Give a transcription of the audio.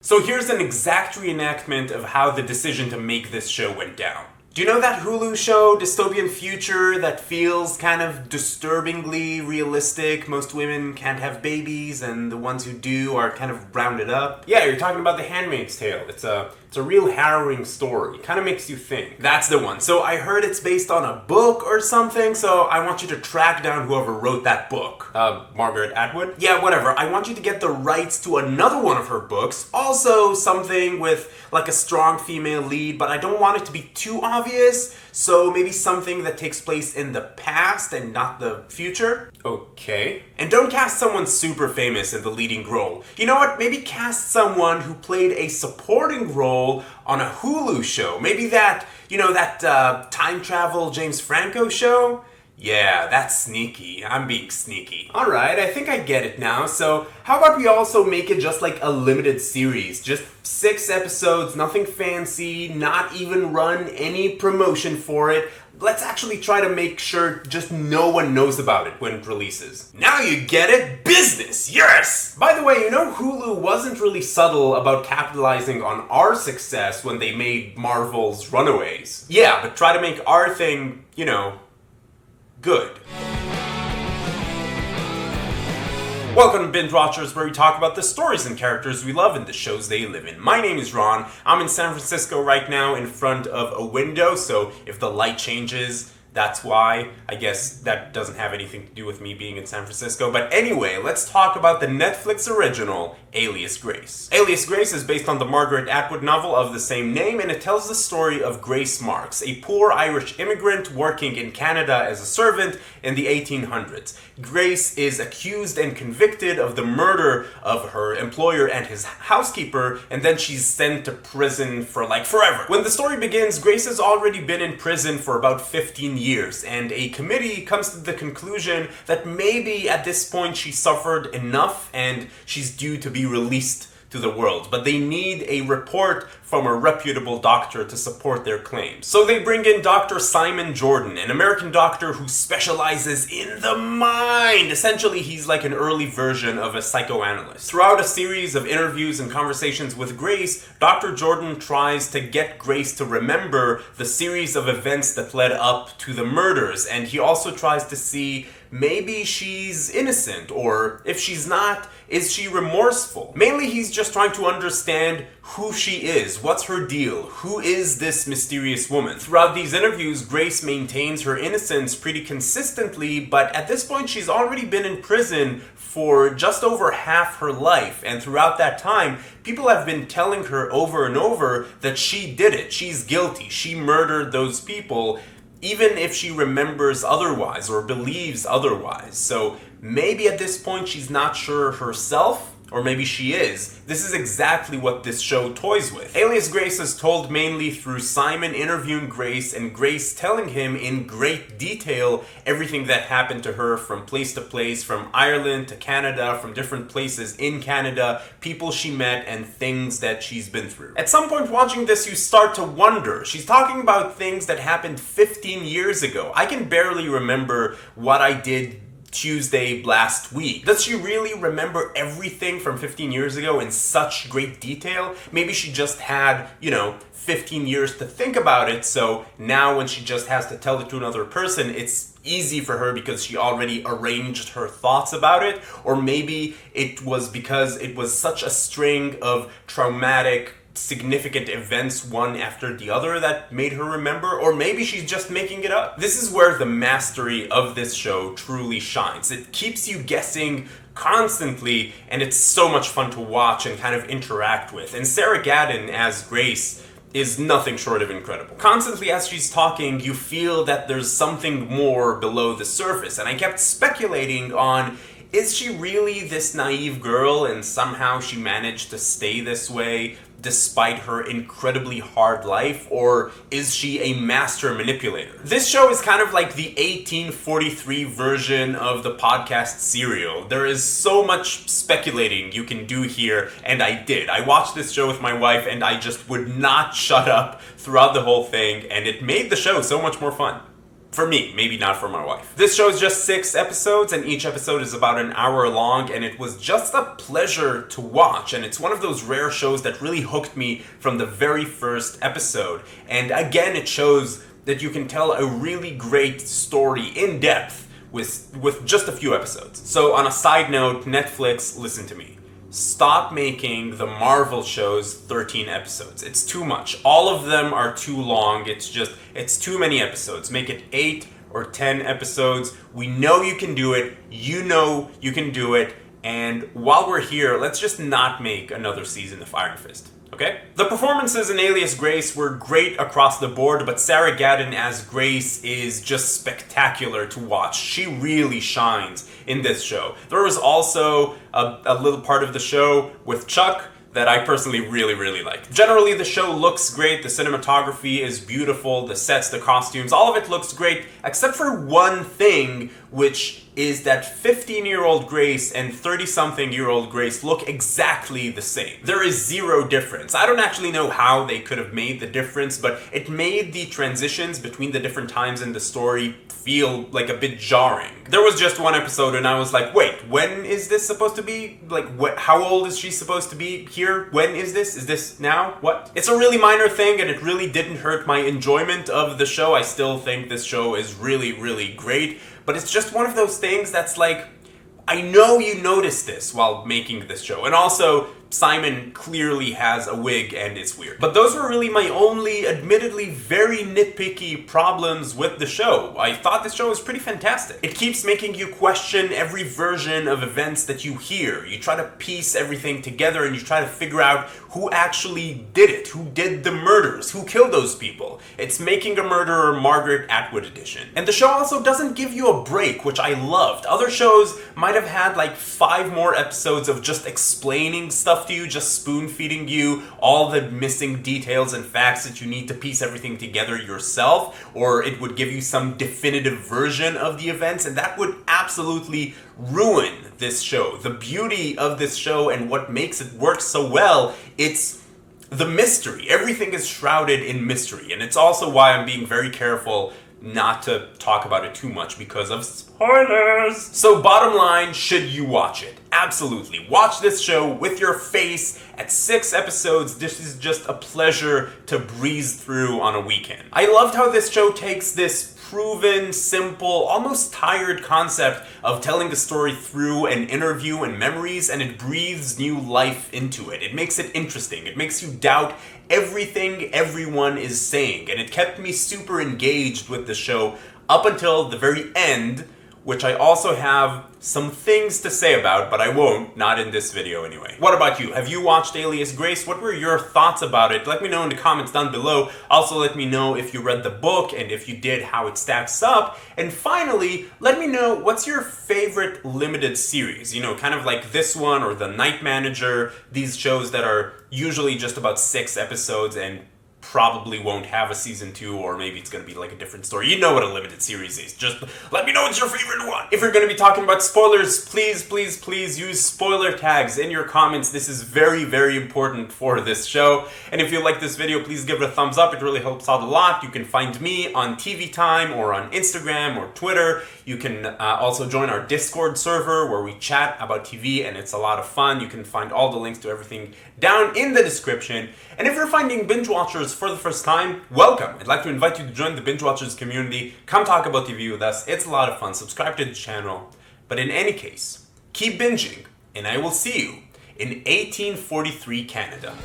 So here's an exact reenactment of how the decision to make this show went down. Do you know that Hulu show, Dystopian Future, that feels kind of disturbingly realistic? Most women can't have babies, and the ones who do are kind of rounded up. Yeah, you're talking about The Handmaid's Tale. It's a real harrowing story. Kind of makes you think. That's the one. So I heard it's based on a book or something, so I want you to track down whoever wrote that book. Margaret Atwood? Yeah, whatever. I want you to get the rights to another one of her books. Also something with like a strong female lead, but I don't want it to be too obvious, so maybe something that takes place in the past and not the future. Okay. And don't cast someone super famous in the leading role. You know what? Maybe cast someone who played a supporting role on a Hulu show. Maybe that time travel James Franco show? Yeah, that's sneaky. I'm being sneaky. Alright, I think I get it now. So, how about we also make it just like a limited series? Just 6 episodes, nothing fancy, not even run any promotion for it. Let's actually try to make sure just no one knows about it when it releases. Now you get it! Business! Yes! By the way, you know Hulu wasn't really subtle about capitalizing on our success when they made Marvel's Runaways. Yeah, but try to make our thing, good. Welcome to Binge Watchers, where we talk about the stories and characters we love and the shows they live in. My name is Ron. I'm in San Francisco right now in front of a window, so if the light changes, that's why. I guess that doesn't have anything to do with me being in San Francisco. But anyway, let's talk about the Netflix original, Alias Grace. Alias Grace is based on the Margaret Atwood novel of the same name, and it tells the story of Grace Marks, a poor Irish immigrant working in Canada as a servant in the 1800s. Grace is accused and convicted of the murder of her employer and his housekeeper, and then she's sent to prison for forever. When the story begins, Grace has already been in prison for about 15 years, and a committee comes to the conclusion that maybe at this point she suffered enough and she's due to be released to the world, but they need a report from a reputable doctor to support their claims. So they bring in Dr. Simon Jordan, an American doctor who specializes in the mind. Essentially, he's like an early version of a psychoanalyst. Throughout a series of interviews and conversations with Grace, Dr. Jordan tries to get Grace to remember the series of events that led up to the murders, and he also tries to see maybe she's innocent, or if she's not, is she remorseful? Mainly, he's just trying to understand who she is, what's her deal, who is this mysterious woman. Throughout these interviews, Grace maintains her innocence pretty consistently, but at this point she's already been in prison for just over half her life, and throughout that time, people have been telling her over and over that she did it, she's guilty, she murdered those people, even if she remembers otherwise or believes otherwise. So maybe at this point she's not sure herself, or maybe she is. This is exactly what this show toys with. Alias Grace is told mainly through Simon interviewing Grace and Grace telling him in great detail everything that happened to her from place to place, from Ireland to Canada, from different places in Canada, people she met, and things that she's been through. At some point watching this, you start to wonder. She's talking about things that happened 15 years ago. I can barely remember what I did Tuesday last week. Does she really remember everything from 15 years ago in such great detail? Maybe she just had, 15 years to think about it, so now when she just has to tell it to another person, it's easy for her because she already arranged her thoughts about it, or maybe it was because it was such a string of traumatic significant events one after the other that made her remember, or maybe she's just making it up. This is where the mastery of this show truly shines. It keeps you guessing constantly, and it's so much fun to watch and kind of interact with. And Sarah Gadon as Grace is nothing short of incredible. Constantly as she's talking, you feel that there's something more below the surface, and I kept speculating on, is she really this naive girl and somehow she managed to stay this way despite her incredibly hard life, or is she a master manipulator? This show is kind of like the 1843 version of the podcast Serial. There is so much speculating you can do here, and I did. I watched this show with my wife, and I just would not shut up throughout the whole thing, and it made the show so much more fun. For me, maybe not for my wife. This show is just 6 episodes, and each episode is about an hour long, and it was just a pleasure to watch. And it's one of those rare shows that really hooked me from the very first episode. And again, it shows that you can tell a really great story in depth with just a few episodes. So on a side note, Netflix, listen to me. Stop making the Marvel shows 13 episodes. It's too much. All of them are too long. It's too many episodes. Make it 8 or 10 episodes. We know you can do it. You know you can do it. And while we're here, let's just not make another season of Iron Fist. Okay? The performances in Alias Grace were great across the board, but Sarah Gadon as Grace is just spectacular to watch. She really shines in this show. There was also a little part of the show with Chuck that I personally really liked. Generally, the show looks great, the cinematography is beautiful, the sets, the costumes, all of it looks great, except for one thing, which is that 15-year-old Grace and 30-something-year-old Grace look exactly the same. There is zero difference. I don't actually know how they could have made the difference, but it made the transitions between the different times in the story feel like a bit jarring. There was just one episode and I was like, wait, when is this supposed to be? Like, how old is she supposed to be here? When is this? Is this now? What? It's a really minor thing and it really didn't hurt my enjoyment of the show. I still think this show is really great, but it's just one of those things that's like, I know you noticed this while making this show. And also, Simon clearly has a wig and it's weird. But those were really my only, admittedly very nitpicky problems with the show. I thought this show was pretty fantastic. It keeps making you question every version of events that you hear. You try to piece everything together and you try to figure out who actually did it, who did the murders, who killed those people. It's Making a Murderer Margaret Atwood edition. And the show also doesn't give you a break, which I loved. Other shows might have had like 5 more episodes of just explaining stuff to you, just spoon-feeding you all the missing details and facts that you need to piece everything together yourself, or it would give you some definitive version of the events, and that would absolutely ruin this show. The beauty of this show and what makes it work so well, it's the mystery. Everything is shrouded in mystery, and it's also why I'm being very careful not to talk about it too much because of spoilers. So bottom line, should you watch it? Absolutely. Watch this show with your face at 6 episodes. This is just a pleasure to breeze through on a weekend. I loved how this show takes this proven, simple, almost tired concept of telling a story through an interview and memories, and it breathes new life into it. It makes it interesting. It makes you doubt everything everyone is saying, and it kept me super engaged with the show up until the very end, which I also have some things to say about, but I won't, not in this video anyway. What about you? Have you watched Alias Grace? What were your thoughts about it? Let me know in the comments down below. Also, let me know if you read the book, and if you did, how it stacks up. And finally, let me know what's your favorite limited series? You know, kind of like this one or The Night Manager, these shows that are usually just about 6 episodes and probably won't have a season 2, or maybe it's going to be like a different story. You know what a limited series is. Just let me know what's your favorite one. If you're going to be talking about spoilers, please use spoiler tags in your comments. This is very important for this show. And if you like this video, please give it a thumbs up. It really helps out a lot. You can find me on TV Time or on Instagram or Twitter. You can also join our Discord server where we chat about TV, and it's a lot of fun. You can find all the links to everything down in the description. And if you're finding Binge Watchers for the first time, welcome. I'd like to invite you to join the Binge Watchers community. Come talk about TV with us. It's a lot of fun. Subscribe to the channel. But in any case, keep binging, and I will see you in 1843 Canada.